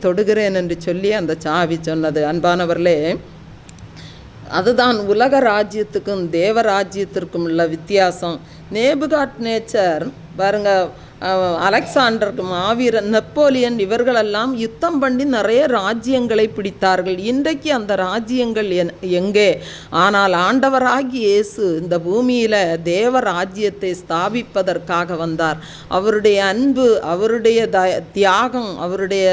தொடுகிறேன் என்று சொல்லி அந்த சாவி சொன்னது. அன்பானவர்களே, அதுதான் உலக ராஜ்யத்துக்கும் தேவ ராஜ்யத்திற்கும் உள்ள வித்தியாசம். நேபுகாட் நேச்சர் பாருங்க, அலெக்சாண்டர், மாவீரன், நெப்போலியன் இவர்களெல்லாம் யுத்தம் பண்ணி நிறைய ராஜ்யங்களை பிடித்தார்கள். இன்றைக்கு அந்த ராஜ்யங்கள் எங்கே? ஆனால் ஆண்டவராகி இயேசு இந்த பூமியில் தேவ ராஜ்யத்தை ஸ்தாபிப்பதற்காக வந்தார். அவருடைய அன்பு, அவருடைய தியாகம், அவருடைய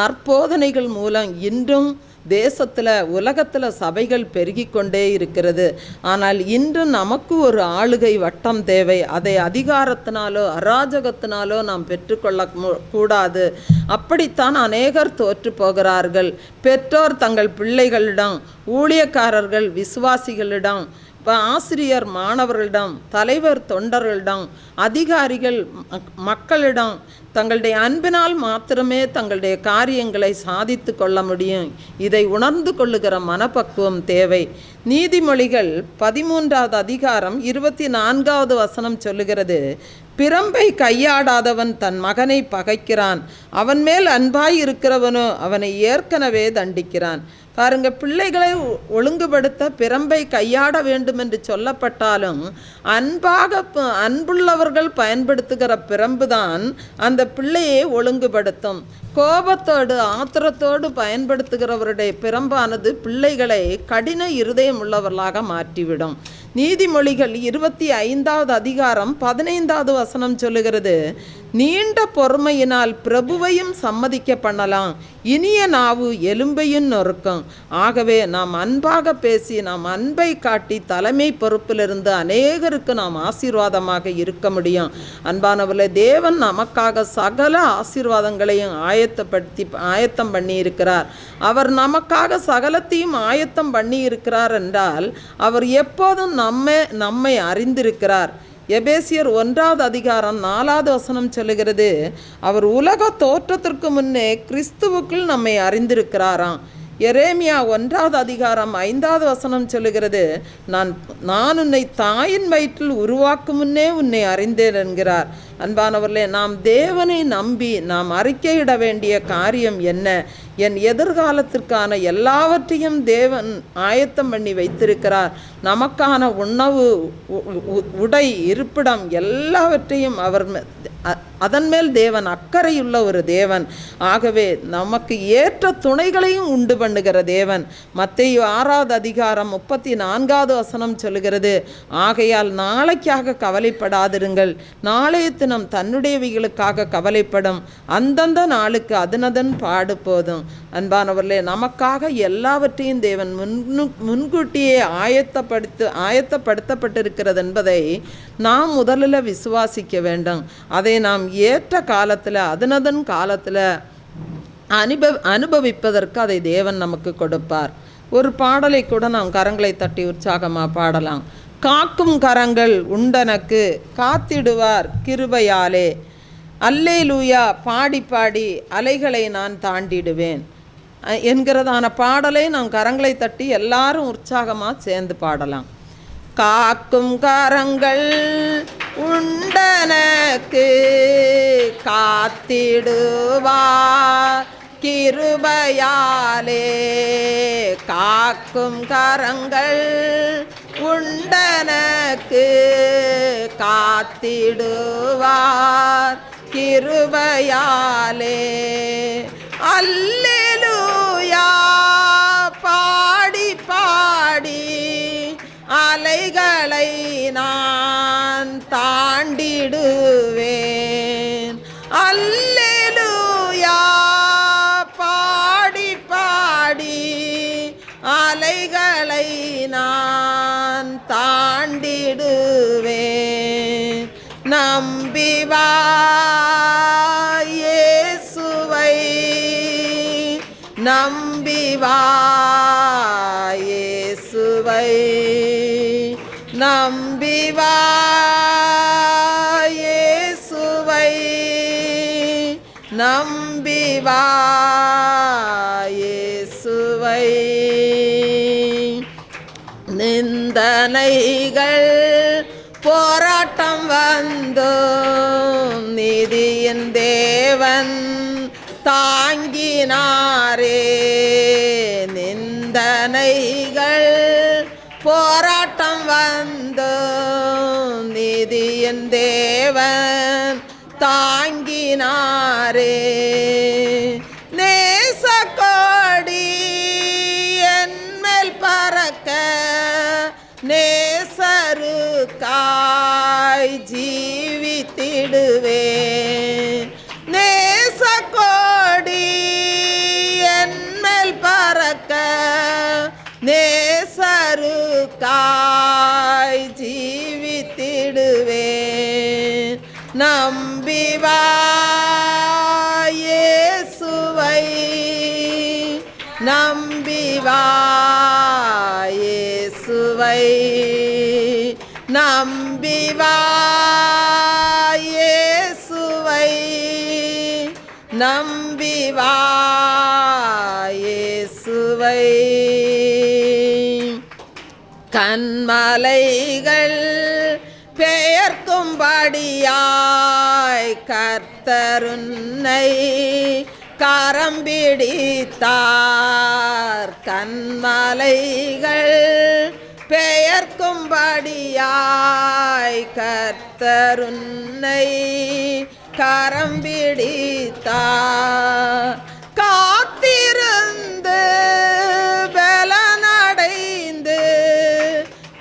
நற்போதனைகள் மூலம் இன்றும் தேசத்தில் உலகத்தில் சபைகள் பெருகி கொண்டே இருக்கிறது. ஆனால் இன்று நமக்கு ஒரு ஆளுகை வட்டம் தேவை. அதை அதிகாரத்தினாலோ அராஜகத்தினாலோ நாம் பெற்றுக்கொள்ள கூடாது. அப்படித்தான் அநேகர் தோற்று போகிறார்கள். பெற்றோர் தங்கள் பிள்ளைகளிடம், ஊழியக்காரர்கள் விசுவாசிகளிடம், ஆசிரியர் மாணவர்களிடம், தலைவர் தொண்டர்களிடம், அதிகாரிகள் மக்களிடம் தங்களுடைய அன்பினால் மாத்திரமே தங்களுடைய காரியங்களை சாதித்து கொள்ள முடியும். இதை உணர்ந்து கொள்ளுகிற மனப்பக்குவம் தேவை. நீதிமொழிகள் 13வது அதிகாரம் 24வது வசனம் சொல்லுகிறது, பிரம்பை கையாடாதவன் தன் மகனை பகைக்கிறான், அவன் மேல் அன்பாய் இருக்கிறவனோ அவனை ஏற்கனவே தண்டிக்கிறான். பாருங்க, பிள்ளைகளை ஒழுங்குபடுத்த பிரம்பை கையாட வேண்டும் என்று சொல்லப்பட்டாலும் அன்புள்ளவர்கள் பயன்படுத்துகிற பிரம்பு தான் அந்த பிள்ளையை ஒழுங்குபடுத்தும். கோபத்தோடு ஆத்திரத்தோடு பயன்படுத்துகிறவருடைய பிரம்பானது பிள்ளைகளை கடின இருதயம் உள்ளவர்களாக மாற்றிவிடும். நீதிமொழிகள் 25வது அதிகாரம் 15வது வசனம் சொல்லுகிறது, நீண்ட பொறுமையினால் பிரபுவையும் சம்மதிக்க பண்ணலாம், இனிய நாவு எலும்பையும் நொறுக்கும். ஆகவே நாம் அன்பாக பேசி, நாம் அன்பை காட்டி தலைமை பொறுப்பிலிருந்து அநேகருக்கு நாம் ஆசீர்வாதமாக இருக்க முடியும். அன்பானவர்களே, தேவன் நமக்காக சகல ஆசீர்வாதங்களையும் ஆயத்தம் பண்ணி இருக்கிறார். அவர் நமக்காக சகலத்தையும் ஆயத்தம் பண்ணி இருக்கிறார் என்றால் அவர் எப்போதும் நம்மை அறிந்திருக்கிறார். எபேசியர் 1வது அதிகாரம் 4வது வசனம் சொல்லுகிறது, அவர் உலக தோற்றத்திற்கு முன்னே கிறிஸ்துவுக்குள் நம்மை அறிந்திருக்கிறாராம். எரேமியா 1வது அதிகாரம் 5வது வசனம் சொல்லுகிறது, நான் உன்னை தாயின் வயிற்றில் உருவாக்கும் முன்னே உன்னை அறிந்தேன் என்கிறார். அன்பானவர்களே, நாம் தேவனை நம்பி நாம் அறிக்கையிட வேண்டிய காரியம் என்ன? என் எதிர்காலத்திற்கான எல்லாவற்றையும் தேவன் ஆயத்தம் பண்ணி வைத்திருக்கிறார். நமக்கான உணவு, உடை, இருப்பிடம் எல்லாவற்றையும் அதன் மேல் தேவன் அக்கறையுள்ள ஒரு தேவன். ஆகவே நமக்கு ஏற்ற துணைகளையும் உண்டு பண்ணுகிற தேவன். மத்தேயு 6வது அதிகாரம் 34வது வசனம் சொல்லுகிறது, ஆகையால் நாளைக்காக கவலைப்படாதிருங்கள், நாளைய தினம் தன்னுடையவைகளுக்காக கவலைப்படும், அந்தந்த நாளுக்கு அதனதன் பாடு போதும். அன்பானவர்களே, நமக்காக எல்லாவற்றையும் தேவன் முன்கூட்டியே ஆயத்தப்படுத்தப்பட்டிருக்கிறது என்பதை நாம் முதலில் விசுவாசிக்க வேண்டும். அதை நாம் ஏற்ற காலத்தில் அதனதன் காலத்தில் அனுபவிப்பதற்கு அதை தேவன் நமக்கு கொடுப்பார். ஒரு பாடலை கூட நாம் கரங்களை தட்டி உற்சாகமாக பாடலாம். காக்கும் கரங்கள் உண்டனக்கு காத்திடுவார் கிருபையாலே, அல்லேலூயா பாடி பாடி அலைகளை நான் தாண்டிடுவேன் என்கிறதான பாடலை நாம் கரங்களை தட்டி எல்லாரும் உற்சாகமாக சேர்ந்து பாடலாம். காக்கும் கரங்கள் உண்டனக்கு காத்திடுவார் கிருபையாலே, காக்கும் கரங்கள் உண்டனக்கு காத்திடுவார் கிருபையாலே, அல்லேலூயா பாடி பாடி அலைகளை நான் தாண்டிடுவேன். அல்லேலூயா பாடி பாடி அலைகளை நான் தாண்டிடுவேன். நம்பி வா இயேசுவை, நம்பி வா இயேசுவை, நம்பி வா இயேசுவை, நம்பி வா இயேசுவை. நிந்தனைகள் போராட்டம் வந்தோம், நீதியின் தேவன் தாங்கி நிந்தனைகள் போராட்டம் வந்து நிதியின் தேவன் தாங்கினாரே. நேசக்கோடி என்மேல் பறக்க நேசருக்காய் ஜீவித்திடுவேன். நேசக்கோடி என்மேல் பறக்க நேசருக்காய் ஜீவித்திடுவேன். நம்பி வா இயேசுவை, நம்பி வா இயேசுவை, நம்பி வா இயேசுவை, நம்பி வா இயேசுவை. கன்மலைகள் பெயர்க்கும்படியாய் கர்த்தருன்னை கரம் பிடித்தார். கன்மலைகள் பெயர்க்கும்படியாய் கர்த்தருன்னை கரம் பிடித்தார். காத்திருந்து பலனடைந்து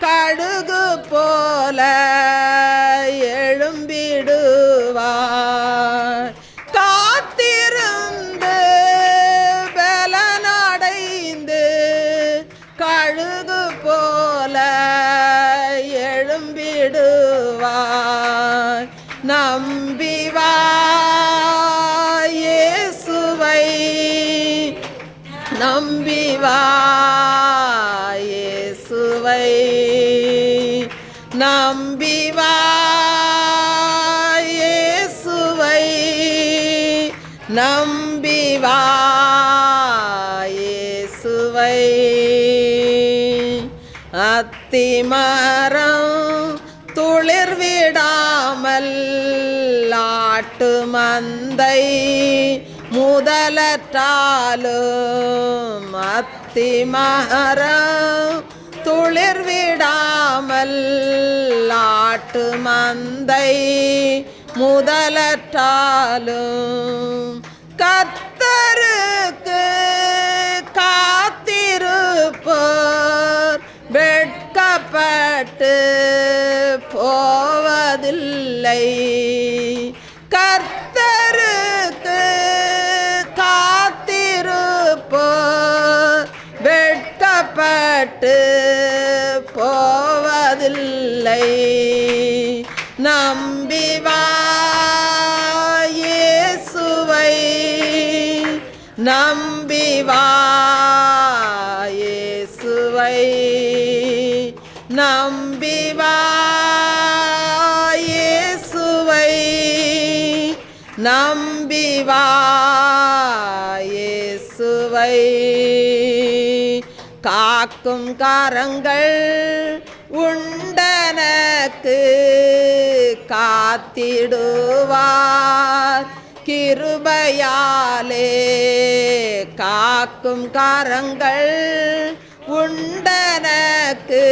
கடுகு போல எழும்பிடுவார். காத்திருந்து பலனடைந்து கடுகு போல எழும்பிடுவார். நம்பி வா இயேசுவை, நம்பி வா இயேசுவை, நம்பி வா இயேசுவை, நம்பி வா இயேசுவை. அத்திமரம் துளிர் விடாமல் ஆட்டு மந்தை முதலற்றாலும், அத்திமரம் துளிர் விடாமல் ஆட்டு மந்தை முதலற்றாலும், கர்த்தருக்கு காத்திருப்போர் வெட்கப்பட்டு போவதில்லை. கர்த்தருக்கு காத்திருப்போர் வெட்கப்பட்டு போவதில்லை. நம்பி வா இயேசுவை, நம்பி வா இயேசுவை, நம்பி வா இயேசுவை, நம்பி வா இயேசுவை. காக்கும் கரங்கள் உண்டனக்கு காத்திடுவார் கிருபையாலே. காக்கும் கரங்கள் உண்டனக்கு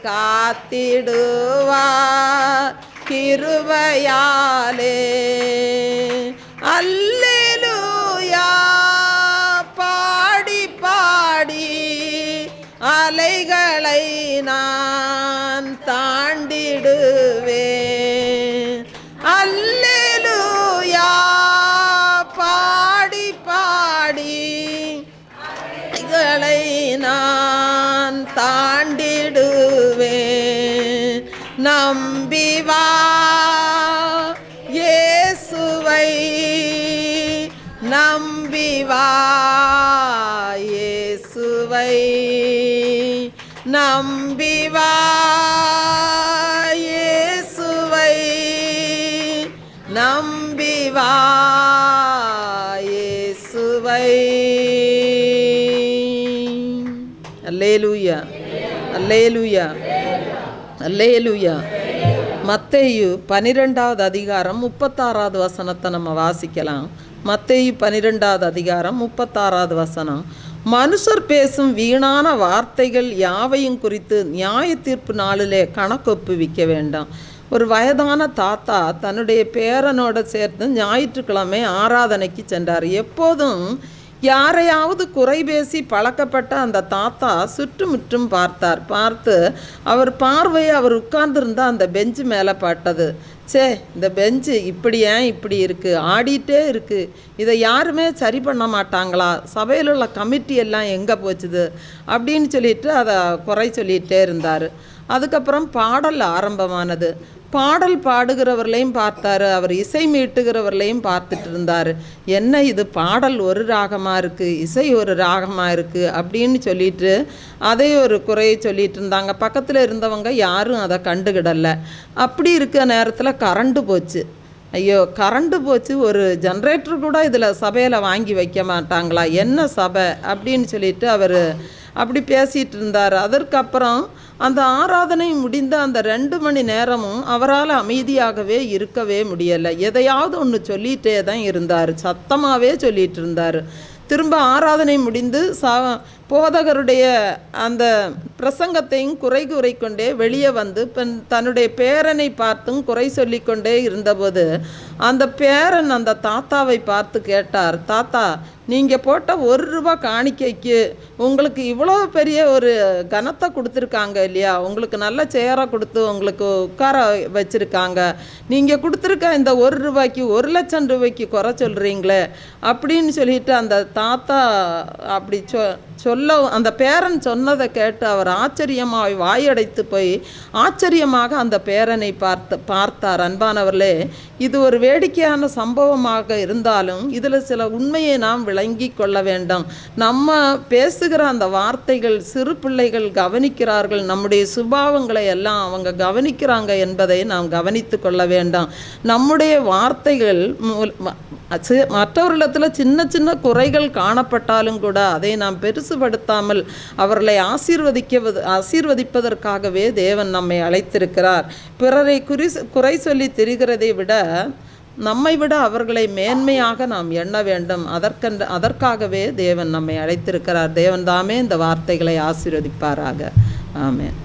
காத்திடுவார் கிருபையாலே. அல்லேலூயா பாடி பாடி அலைகளை நான் தாண்டிடுவேன். அல்லேலூயா பாடி பாடி அலைகளை நான் தாண்டிடுவேன். நம்பி வா இயேசுவை, நம்பி வா இயேசுவை, நம்பி வா இயேசுவை, நம்பி வா இயேசுவை. அல்லேலூயா, அல்லேலூயா, அல்லேலூயா. மத்தேயு 12வது அதிகாரம் 36வது வசனத்தை நம்ம வாசிக்கலாம். மத்தேயு 12வது அதிகாரம் 36வது வசனம். மனுஷர் பேசும் வீணான வார்த்தைகள் யாவையும் குறித்து நியாய தீர்ப்பு நாளிலே கணக்கொப்புவிக்க வேண்டாம். ஒரு வயதான தாத்தா தன்னுடைய பேரனோட சேர்த்து ஞாயிற்றுக்கிழமை ஆராதனைக்கு சென்றார். எப்போதும் யாரையாவது குறை பேசி பழக்கப்பட்ட அந்த தாத்தா சுற்றுமுற்றும் பார்த்து அவர் பார்வையை அவர் உட்கார்ந்துருந்த அந்த பெஞ்சு மேலே பட்டது. இந்த பெஞ்சு இப்படி இருக்குது, ஆடிட்டே இருக்குது, இதை யாருமே சரி பண்ண மாட்டாங்களா, சபையில் உள்ள கமிட்டி எல்லாம் எங்கே போச்சுது அப்படின்னு சொல்லிட்டு அதை குறை சொல்லிகிட்டே இருந்தார். அதுக்கப்புறம் பாடல் ஆரம்பமானது. பாடல் பாடுகிறவர்களையும் பார்த்தாரு, அவர் இசை மீட்டுகிறவர்களையும் பார்த்துட்டு இருந்தார். என்ன இது, பாடல் ஒரு ராகமாக இருக்குது, இசை ஒரு ராகமாக இருக்குது அப்படின்னு சொல்லிட்டு அதை ஒரு குறையை சொல்லிட்டு இருந்தாங்க. பக்கத்தில் இருந்தவங்க யாரும் அதை கண்டுக்கிடலை. அப்படி இருக்க நேரத்தில் கரண்டு போச்சு. ஐயோ, கரண்டு போச்சு, ஒரு ஜென்ரேட்டர் கூட இதில் சபையில் வாங்கி வைக்க மாட்டாங்களா, என்ன சபை அப்படின்னு சொல்லிட்டு அவர் அப்படி பேசிகிட்டு இருந்தார். அதற்கப்புறம் அந்த ஆராதனை முடிந்த அந்த 2 மணி நேரமும் அவரால் அமைதியாகவே இருக்கவே முடியலை. எதையாவது ஒன்று சொல்லிகிட்டே தான் இருந்தார், சத்தமாகவே சொல்லிகிட்டு இருந்தார். திரும்ப ஆராதனை முடிந்து போதகருடைய அந்த பிரசங்கத்தையும் குறை கொண்டே வெளியே வந்து தன்னுடைய பேரனை பார்த்தும் குறை சொல்லிக்கொண்டே இருந்தபோது அந்த பேரன் அந்த தாத்தாவை பார்த்து கேட்டார், தாத்தா, நீங்கள் போட்ட ₹1 காணிக்கைக்கு உங்களுக்கு இவ்வளோ பெரிய ஒரு கனத்தை கொடுத்துருக்காங்க இல்லையா, உங்களுக்கு நல்ல சேரை கொடுத்து உங்களுக்கு உட்கார வச்சுருக்காங்க, நீங்கள் கொடுத்துருக்க இந்த ₹1 ₹1,00,000 குறை சொல்கிறீங்களே அப்படின்னு சொல்லிட்டு அந்த தாத்தா அப்படி சொல்ல அந்த பேரன் சொன்னதை கேட்டு அவர் ஆச்சரியமாக வாயடைத்து போய் ஆச்சரியமாக அந்த பேரனை பார்த்தார். அன்பானவர்களே, இது ஒரு வேடிக்கையான சம்பவமாக இருந்தாலும் இதில் சில உண்மையை நாம் விளங்கி கொள்ள வேண்டும். நம்ம பேசுகிற அந்த வார்த்தைகள் சிறு பிள்ளைகள் கவனிக்கிறார்கள், நம்முடைய சுபாவங்களை எல்லாம் அவங்க கவனிக்கிறாங்க என்பதை நாம் கவனித்து கொள்ள வேண்டும். நம்முடைய வார்த்தைகள் மற்றவர்களிடத்தில் சின்ன சின்ன குறைகள் காணப்பட்டாலும் கூட அதை நாம் பெருசுபடுத்தாமல் அவர்களை ஆசீர்வதிப்பதற்காகவே தேவன் நம்மை அழைத்திருக்கிறார். பிறரை குறை சொல்லி திரிகிறதை விட நம்மை விட அவர்களை மேன்மையாக நாம் எண்ண வேண்டும். அதற்காகவே தேவன் நம்மை அழைத்திருக்கிறார். தேவன் தாமே இந்த வார்த்தைகளை ஆசீர்வதிப்பாராக. ஆமென்.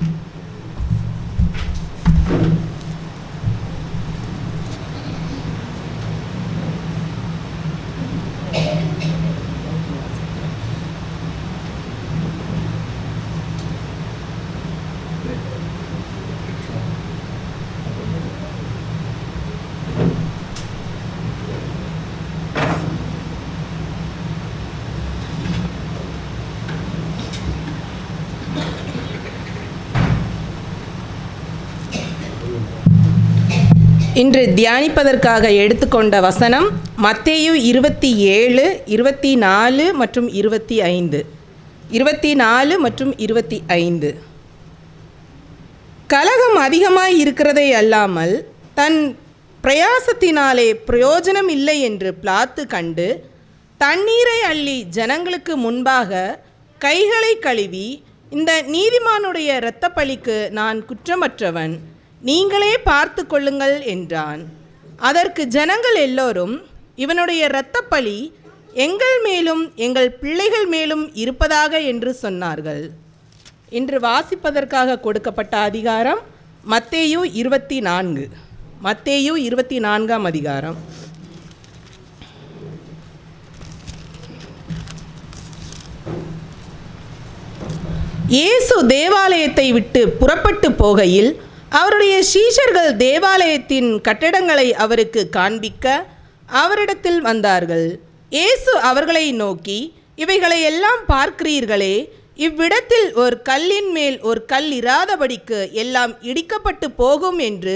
இன்று தியானிப்பதற்காக எடுத்துக்கொண்ட வசனம் மத்தேயு 27, 24 மற்றும் 25. 24 மற்றும் 25. கலகம் அதிகமாய் இருக்கிறதே அல்லாமல் தன் பிரயாசத்தினாலே பிரயோஜனம் இல்லை என்று பிலாத்து கண்டு தண்ணீரை அள்ளி ஜனங்களுக்கு முன்பாக கைகளை கழுவி, இந்த நீதிமானுடைய இரத்தப்பழிக்கு நான் குற்றமற்றவன், நீங்களே பார்த்து கொள்ளுங்கள் என்றான். அதற்கு ஜனங்கள் எல்லோரும், இவனுடைய இரத்தப்பழி எங்கள் மேலும் எங்கள் பிள்ளைகள் மேலும் இருப்பதாக என்று சொன்னார்கள். இன்று வாசிப்பதற்காக கொடுக்கப்பட்ட அதிகாரம் மத்தேயு 24. மத்தேயு 24ஆம் அதிகாரம். இயேசு தேவாலயத்தை விட்டு புறப்பட்டு போகையில் அவருடைய சீஷர்கள் தேவாலயத்தின் கட்டடங்களை அவருக்கு காண்பிக்க அவரிடத்தில் வந்தார்கள். இயேசு அவர்களை நோக்கி, இவைகளை எல்லாம் பார்க்கிறீர்களே, இவ்விடத்தில் ஒரு கல்லின் மேல் ஒரு கல் இராதபடிக்கு எல்லாம் இடிக்கப்பட்டு போகும் என்று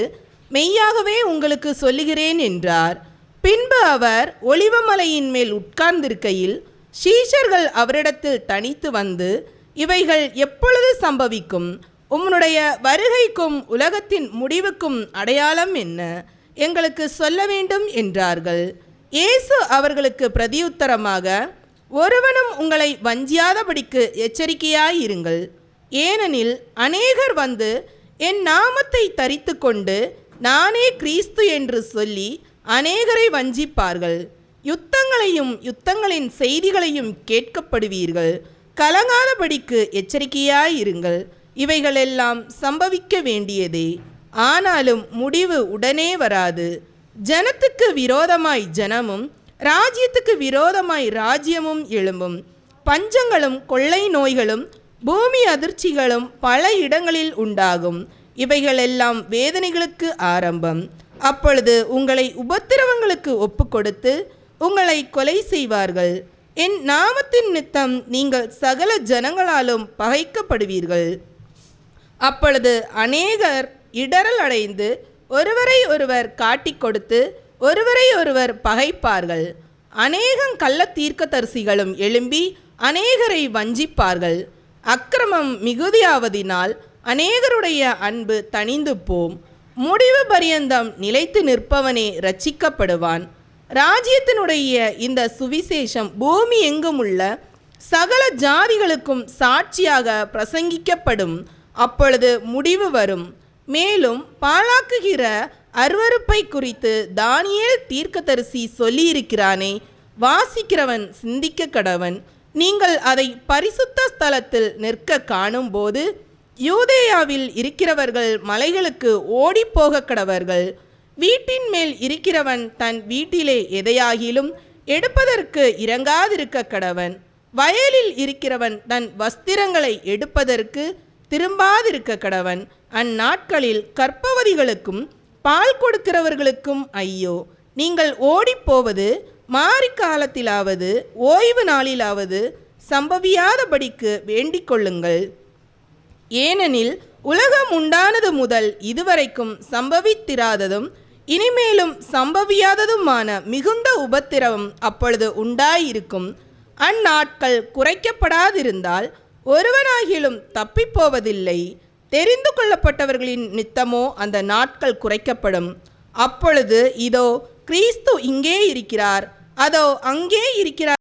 மெய்யாகவே உங்களுக்கு சொல்லுகிறேன் என்றார். பின்பு அவர் ஒலிவமலையின் மேல் உட்கார்ந்திருக்கையில் சீஷர்கள் அவரிடத்தில் தனித்து வந்து, இவைகள் எப்பொழுது சம்பவிக்கும்? உம்முடைய வருகைக்கும் உலகத்தின் முடிவுக்கும் அடையாளம் என்ன? எங்களுக்கு சொல்ல வேண்டும் என்றார்கள். இயேசு அவர்களுக்கு பிரதியுத்தரமாக, ஒருவனும் உங்களை வஞ்சியாதபடிக்கு எச்சரிக்கையாயிருங்கள். ஏனெனில் அநேகர் வந்து என் நாமத்தை தரித்து கொண்டு நானே கிறிஸ்து என்று சொல்லி அநேகரை வஞ்சிப்பார்கள். யுத்தங்களையும் யுத்தங்களின் செய்திகளையும் கேட்கப்படுவீர்கள். கலங்காதபடிக்கு எச்சரிக்கையாயிருங்கள். இவைகளெல்லாம் சம்பவிக்க வேண்டியதே, ஆனாலும் முடிவு உடனே வராது. ஜனத்துக்கு விரோதமாய் ஜனமும் ராஜ்யத்துக்கு விரோதமாய் ராஜ்யமும் எழும்பும். பஞ்சங்களும் கொள்ளை நோய்களும் பூமி அதிர்ச்சிகளும் பல இடங்களில் உண்டாகும். இவைகளெல்லாம் வேதனைகளுக்கு ஆரம்பம். அப்பொழுது உங்களை உபத்திரவங்களுக்கு ஒப்புக்கொடுத்து உங்களை கொலை செய்வார்கள். என் நாமத்தின் நிமித்தம் நீங்கள் சகல ஜனங்களாலும் பகைக்கப்படுவீர்கள். அப்பொழுது அநேகர் இடறல் அடைந்து ஒருவரை ஒருவர் காட்டிக் கொடுத்து ஒருவரை ஒருவர் பகைப்பார்கள். அநேகம் கள்ள தீர்க்கதரிசிகளும் எழும்பி அநேகரை வஞ்சிப்பார்கள். அக்கிரமம் மிகுதியாவதினால் அநேகருடைய அன்பு தணிந்து போம். முடிவு பரியந்தம் நிலைத்து நிற்பவனே இரட்சிக்கப்படுவான். ராஜ்யத்தினுடைய இந்த சுவிசேஷம் பூமி எங்கும் உள்ள சகல ஜாதிகளுக்கும் சாட்சியாக பிரசங்கிக்கப்படும். அப்பொழுது முடிவு வரும். மேலும் பாழாக்குகிற அருவருப்பை குறித்து தானியேல் தீர்க்கதரிசி சொல்லியிருக்கிறானே, வாசிக்கிறவன் சிந்திக்க கடவன். நீங்கள் அதை பரிசுத்த ஸ்தலத்தில் நிற்க காணும்போது யூதேயாவில் இருக்கிறவர்கள் மலைகளுக்கு ஓடிப்போக கடவர்கள். வீட்டின் மேல் இருக்கிறவன் தன் வீட்டிலே எதையாகிலும் எடுப்பதற்கு இறங்காதிருக்க கடவன். வயலில் இருக்கிறவன் தன் வஸ்திரங்களை எடுப்பதற்கு திரும்பாதிருக்க கடவன். அந்நாட்களில் கர்ப்பவதிகளுக்கும் பால் கொடுக்கிறவர்களுக்கும் ஐயோ! நீங்கள் ஓடிப்போவது மாரிக்காலத்திலாவது ஓய்வு நாளிலாவது சம்பவியாதபடிக்கு வேண்டிக் கொள்ளுங்கள். ஏனெனில் உலகம் உண்டானது முதல் இதுவரைக்கும் சம்பவித்திராததும் இனிமேலும் சம்பவியாததுமான மிகுந்த உபத்திரவம் அப்பொழுது உண்டாயிருக்கும். அந்நாட்கள் குறைக்கப்படாதிருந்தால் ஒருவனாகிலும் தப்பிப்போவதில்லை. தெரிந்து கொள்ளப்பட்டவர்களின் நித்தமோ அந்த நாட்கள் குறைக்கப்படும். அப்பொழுது இதோ கிறிஸ்து இங்கே இருக்கிறார், அதோ அங்கே இருக்கிறார்